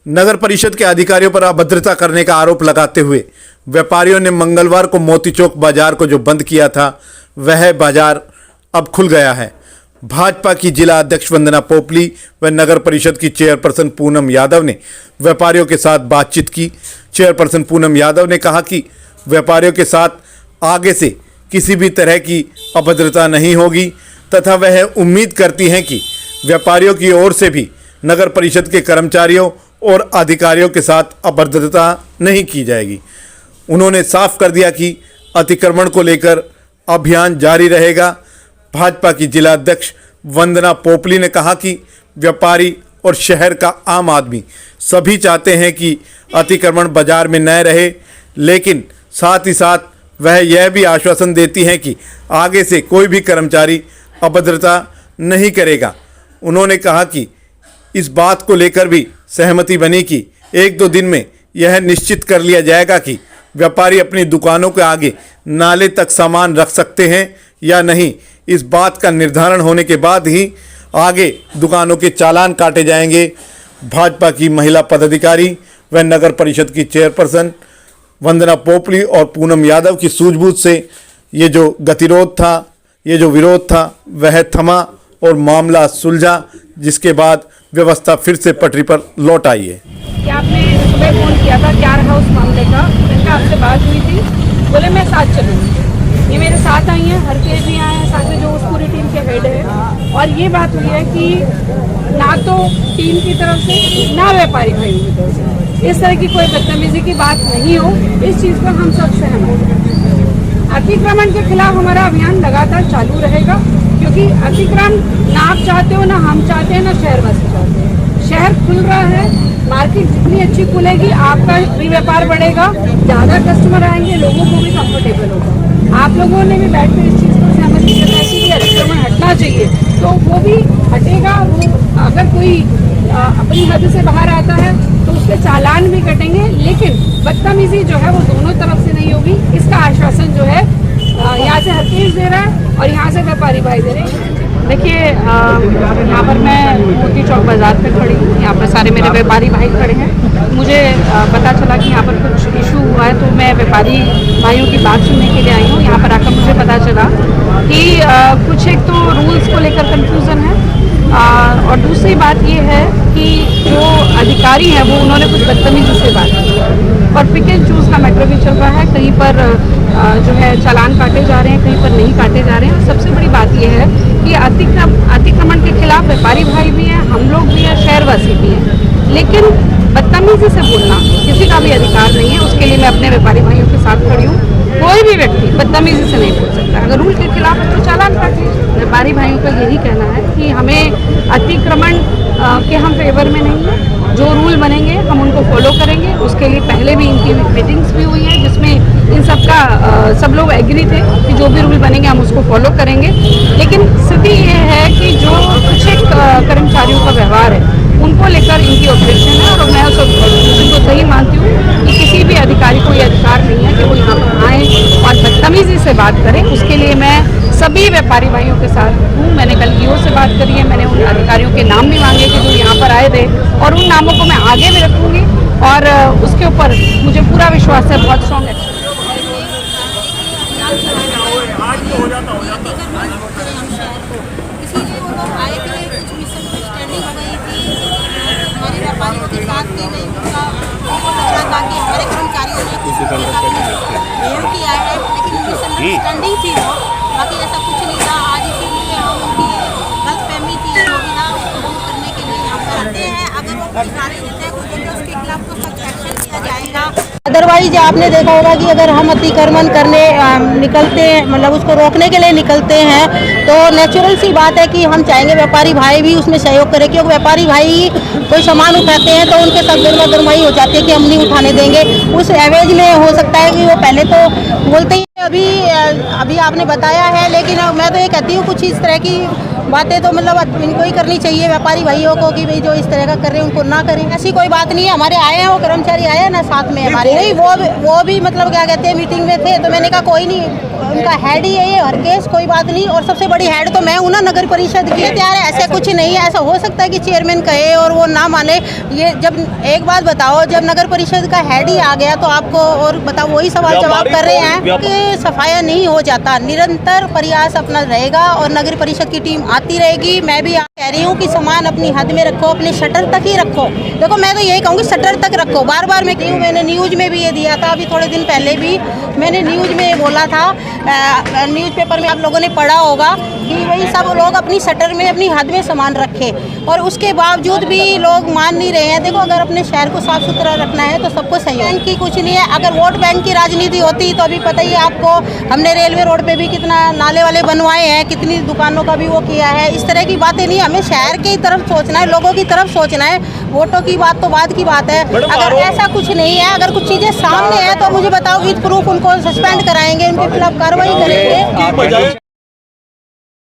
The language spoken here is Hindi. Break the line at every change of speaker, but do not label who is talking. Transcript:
नगर परिषद के अधिकारियों पर अभद्रता करने का आरोप लगाते हुए व्यापारियों ने मंगलवार को मोती चौक बाजार को जो बंद किया था वह बाजार अब खुल गया है। भाजपा की जिला अध्यक्ष वंदना पोपली व नगर परिषद की चेयरपर्सन पूनम यादव ने व्यापारियों के साथ बातचीत की। चेयरपर्सन पूनम यादव ने कहा कि व्यापारियों के साथ आगे से किसी भी तरह की अभद्रता नहीं होगी तथा वह उम्मीद करती हैं कि व्यापारियों की ओर से भी नगर परिषद के कर्मचारियों और अधिकारियों के साथ अभद्रता नहीं की जाएगी। उन्होंने साफ कर दिया कि अतिक्रमण को लेकर अभियान जारी रहेगा। भाजपा की जिला अध्यक्ष वंदना पोपली ने कहा कि व्यापारी और शहर का आम आदमी सभी चाहते हैं कि अतिक्रमण बाजार में न रहे, लेकिन साथ ही साथ वह यह भी आश्वासन देती हैं कि आगे से कोई भी कर्मचारी अभद्रता नहीं करेगा। उन्होंने कहा कि इस बात को लेकर भी सहमति बनी कि 1-2 दिन में यह निश्चित कर लिया जाएगा कि व्यापारी अपनी दुकानों के आगे नाले तक सामान रख सकते हैं या नहीं। इस बात का निर्धारण होने के बाद ही आगे दुकानों के चालान काटे जाएंगे। भाजपा की महिला पदाधिकारी व नगर परिषद की चेयरपर्सन वंदना पोपली और पूनम यादव की सूझबूझ से ये जो गतिरोध था, ये जो विरोध था वह थमा और मामला सुलझा, जिसके बाद व्यवस्था फिर से पटरी पर लौट आई है।
कि आपने सुबह फ़ोन किया था, क्या रहा उस मामले का? इनका आपसे बात हुई थी, बोले मैं साथ चलूँगी। ये मेरे साथ आई हैं, हरकेश भी आए हैं साथ में जो उस पूरी टीम के हेड है। और ये बात हुई है कि ना तो टीम की तरफ से ना व्यापारी भाइयों की तरफ से इस तरह की कोई बदतमीजी की बात नहीं हो, इस चीज़ पर हम सब सहमत हैं। अतिक्रमण के खिलाफ हमारा अभियान लगातार चालू रहेगा, क्योंकि अतिक्रमण ना आप चाहते हो, ना हम चाहते हैं, ना शहरवासी चाहते हैं। शहर खुल रहा है, मार्केट जितनी अच्छी खुलेगी आपका भी व्यापार बढ़ेगा, ज़्यादा कस्टमर आएंगे, लोगों को भी कंफर्टेबल होगा। आप लोगों ने भी बैठकर इस चीज़ को सहमति जताई कि अतिक्रमण हटना चाहिए, तो वो भी हटेगा। वो अगर कोई अपनी हद से बाहर आता है तो उसके चालान भी कटेंगे, लेकिन बदतमीजी जो है वो दोनों तरफ से नहीं होगी। इसका आश्वासन जो है यहाँ से हरकेश दे रहा है और यहाँ से व्यापारी भाई दे रहे हैं। देखिए, यहाँ पर मैं मोती चौक बाज़ार पे खड़ी हूँ, यहाँ पर सारे मेरे व्यापारी भाई खड़े हैं। मुझे पता चला कि यहाँ पर कुछ इशू हुआ है, तो मैं व्यापारी भाइयों की बात सुनने के लिए आई हूँ। यहाँ पर आकर मुझे पता चला कि कुछ एक तो रूल्स को लेकर कन्फ्यूज़न है, और दूसरी बात ये है कि जो अधिकारी हैं वो उन्होंने कुछ बदतमीजी से बात की और पिक एंड चूज़ का मैटर भी चल रहा है। कहीं पर जो है चालान काटे जा रहे हैं, कहीं पर नहीं काटे जा रहे हैं। सबसे बड़ी बात यह है कि अतिक्रमण के खिलाफ व्यापारी भाई भी हैं, हम लोग भी हैं, शहरवासी भी हैं, लेकिन बदतमीजी से बोलना किसी का भी अधिकार नहीं है। उसके लिए मैं अपने व्यापारी भाइयों के साथ खड़ी हूँ। कोई भी व्यक्ति बदतमीजी से नहीं बोल सकता। अगर रूल के खिलाफ है तो चालान काटे। व्यापारी भाइयों का यही कहना है कि हमें अतिक्रमण के हम फेवर में नहीं है। जो रूल बनेंगे हम उनको फॉलो करेंगे। उसके लिए पहले भी इनकी मीटिंग्स भी हुई हैं, जिसमें इन सबका सब लोग एग्री थे कि जो भी रूल बनेंगे हम उसको फॉलो करेंगे। लेकिन स्थिति ये है कि जो कुछ एक कर्मचारियों का व्यवहार है उनको लेकर इनकी ऑब्जेक्शन है, और मैं उस ऑब्जेक्शन को सही मानती हूँ कि किसी भी अधिकारी को ये अधिकार नहीं है कि वो यहाँ पर आए और बदतमीजी से बात करें। उसके लिए मैं सभी व्यापारी भाइयों के साथ हूँ। मैंने कल ईओ से बात करी है, मैंने उन अधिकारियों के नाम भी मांगे कि जो यहाँ पर आए थे, और उन नामों को मैं आगे भी रखूँगी। और उसके ऊपर मुझे पूरा विश्वास है, बहुत स्ट्रॉन्ग एक्शन।
व्यापारियों के साथ की गई उनका लगा था कि हमारे कर्मचारियों ने सहयोग किया है, लेकिन मिसअंडरस्टैंडिंग थी वो, बाकी ऐसा कुछ नहीं था। आज इसीलिए हम उनकी गलतफहमी थी जो भी ना उसको दूर करने के लिए यहाँ पर आते हैं। अगर वो कुछ कार्य देते हैं कोई देते हैं, उसके खिलाफ तो सख्त एक्शन किया जाएगा।
अदरवाइज आपने देखा होगा कि अगर हम अतिक्रमण करने निकलते हैं, मतलब उसको रोकने के लिए निकलते हैं, तो नेचुरल सी बात है कि हम चाहेंगे व्यापारी भाई भी उसमें सहयोग करें। क्योंकि व्यापारी भाई कोई सामान उठाते हैं तो उनके साथ गरमागरमाई हो जाती है कि हम नहीं उठाने देंगे। उस एवरेज में हो सकता है कि वो पहले तो बोलते ही अभी आपने बताया है, लेकिन मैं तो ये कहती हूँ कुछ इस तरह की बातें तो मतलब इनको ही करनी चाहिए व्यापारी भाइयों को, कि भाई जो इस तरह का कर रहे हैं उनको ना करें। ऐसी कोई बात नहीं है, हमारे आए हैं वो कर्मचारी आए हैं ना साथ में हमारे, नहीं वो भी मतलब क्या कहते हैं मीटिंग में थे, तो मैंने कहा कोई नहीं, उनका हेड ही है ये हर केस, कोई बात नहीं। और सबसे बड़ी हेड तो मैं हूँ ना नगर परिषद की। यार ऐसा कुछ नहीं है, ऐसा हो सकता है कि चेयरमैन कहे और वो ना माने। ये जब एक बात बताओ, जब नगर परिषद का हेड ही आ गया तो आपको और बताओ वही सवाल जवाब कर रहे हैं कि सफाया नहीं हो जाता। निरंतर प्रयास अपना रहेगा और नगर परिषद की टीम आती रहेगी। मैं भी कह रही हूँ कि सामान अपनी हद में रखो, अपने शटर तक ही रखो। देखो मैं तो यही कहूँगी शटर तक रखो। बार बार मैं कहूँ, मैंने न्यूज़ में भी ये दिया था, अभी थोड़े दिन पहले भी मैंने न्यूज़ में बोला था, न्यूज़पेपर में आप लोगों ने पढ़ा होगा कि वही सब लोग अपनी शटर में अपनी हद में सामान रखें, और उसके बावजूद भी लोग मान नहीं रहे हैं। देखो अगर अपने शहर को साफ सुथरा रखना है तो सबको सही बैंक की कुछ नहीं है। अगर वोट बैंक की राजनीति होती तो अभी पता ही है आपको, हमने रेलवे रोड पे भी कितना नाले वाले बनवाए हैं, कितनी दुकानों का भी वो किया है। इस तरह की बातें नहीं, हमें शहर की तरफ सोचना है, लोगों की तरफ सोचना है। वोटों की बात तो बाद की बात है। अगर ऐसा कुछ नहीं है, अगर कुछ चीज़ें सामने है तो मुझे बताओ, विद प्रूफ उनको सस्पेंड कराएंगे, उनके खिलाफ कार्रवाई करेंगे।